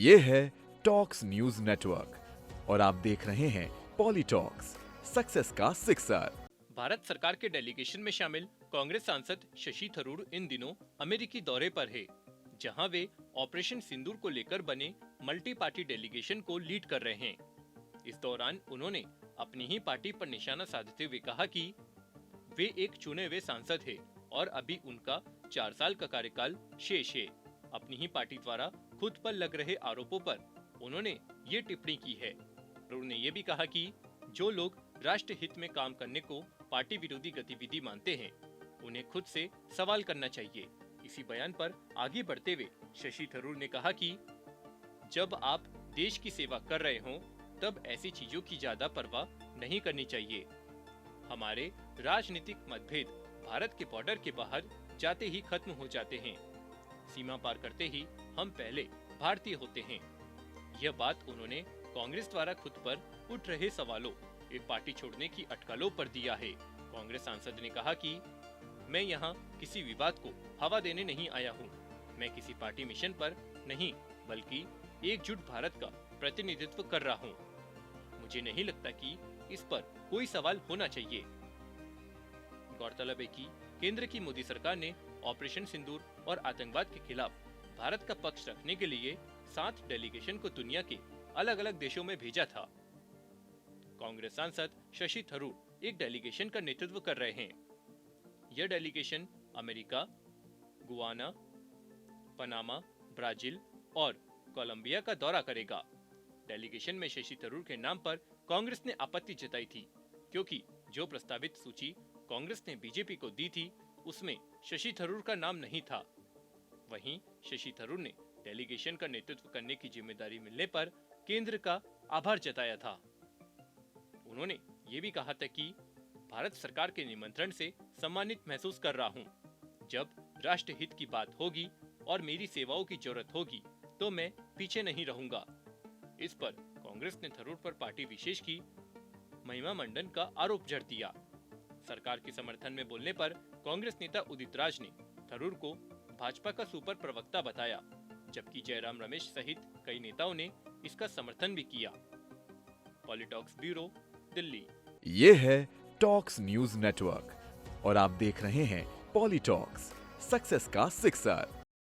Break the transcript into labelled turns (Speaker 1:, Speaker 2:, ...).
Speaker 1: ये है talks news network और आप देख रहे हैं पॉलीटॉक्स, सक्सेस का सिक्सर।
Speaker 2: भारत सरकार के डेलीगेशन में शामिल कांग्रेस सांसद शशि थरूर इन दिनों अमेरिकी दौरे पर है, जहां वे ऑपरेशन सिंदूर को लेकर बने मल्टी पार्टी डेलीगेशन को लीड कर रहे हैं। इस दौरान उन्होंने अपनी ही पार्टी पर निशाना साधते हुए कहा कि वे एक चुने हुए सांसद है और अभी उनका 4 साल का कार्यकाल शेष है। अपनी ही पार्टी द्वारा खुद पर लग रहे आरोपों पर उन्होंने ये टिप्पणी की है। उन्होंने ये भी कहा कि जो लोग राष्ट्र हित में काम करने को पार्टी विरोधी गतिविधि मानते हैं, उन्हें खुद से सवाल करना चाहिए। इसी बयान पर आगे बढ़ते हुए शशि थरूर ने कहा कि जब आप देश की सेवा कर रहे हों, तब ऐसी चीजों की ज्यादा परवाह नहीं करनी चाहिए। हमारे राजनीतिक मतभेद भारत के बॉर्डर के बाहर जाते ही खत्म हो जाते हैं। सीमा पार करते ही हम पहले भारतीय होते हैं। यह बात उन्होंने कांग्रेस द्वारा खुद पर उठ रहे सवालों एक पार्टी छोड़ने की अटकलों पर दिया है। कांग्रेस सांसद ने कहा कि मैं यहाँ किसी विवाद को हवा देने नहीं आया हूँ। मैं किसी पार्टी मिशन पर नहीं, बल्कि एकजुट भारत का प्रतिनिधित्व कर रहा हूँ। मुझे नहीं लगता कि इस पर कोई सवाल होना चाहिए। गौरतलब है कि केंद्र की मोदी सरकार ने ऑपरेशन सिंदूर और आतंकवाद के खिलाफ भारत का पक्ष रखने के लिए 7 डेलीगेशन को दुनिया के अलग अलग देशों में भेजा था। कांग्रेस सांसद शशि थरूर एक डेलीगेशन का नेतृत्व कर रहे हैं। यह delegation America, Guana, Panama, Brazil और कोलंबिया का दौरा करेगा। डेलीगेशन में शशि थरूर के नाम पर कांग्रेस ने आपत्ति जताई थी, क्योंकि जो प्रस्तावित सूची कांग्रेस ने बीजेपी को दी थी, उसमें शशि थरूर का नाम नहीं था। वहीं शशि थरूर ने डेलीगेशन का नेतृत्व करने की जिम्मेदारी मिलने पर केंद्र का आभार जताया था। उन्होंने ये भी कहा था कि भारत सरकार के निमंत्रण से सम्मानित महसूस कर रहा हूँ। जब राष्ट्र हित की बात होगी और मेरी सेवाओं की जरूरत होगी, तो मैं पीछे नहीं रहूंगा। इस पर कांग्रेस ने थरूर पर पार्टी विशेष की महिमा मंडन का आरोप जड़ दिया। सरकार के समर्थन में बोलने पर कांग्रेस नेता उदित राज ने थरूर को भाजपा का सुपर प्रवक्ता बताया, जबकि जयराम रमेश सहित कई नेताओं ने इसका समर्थन भी किया। पॉलीटॉक्स ब्यूरो, दिल्ली।
Speaker 1: ये है टॉक्स न्यूज नेटवर्क और आप देख रहे हैं पॉलीटॉक्स, सक्सेस का सिक्सर।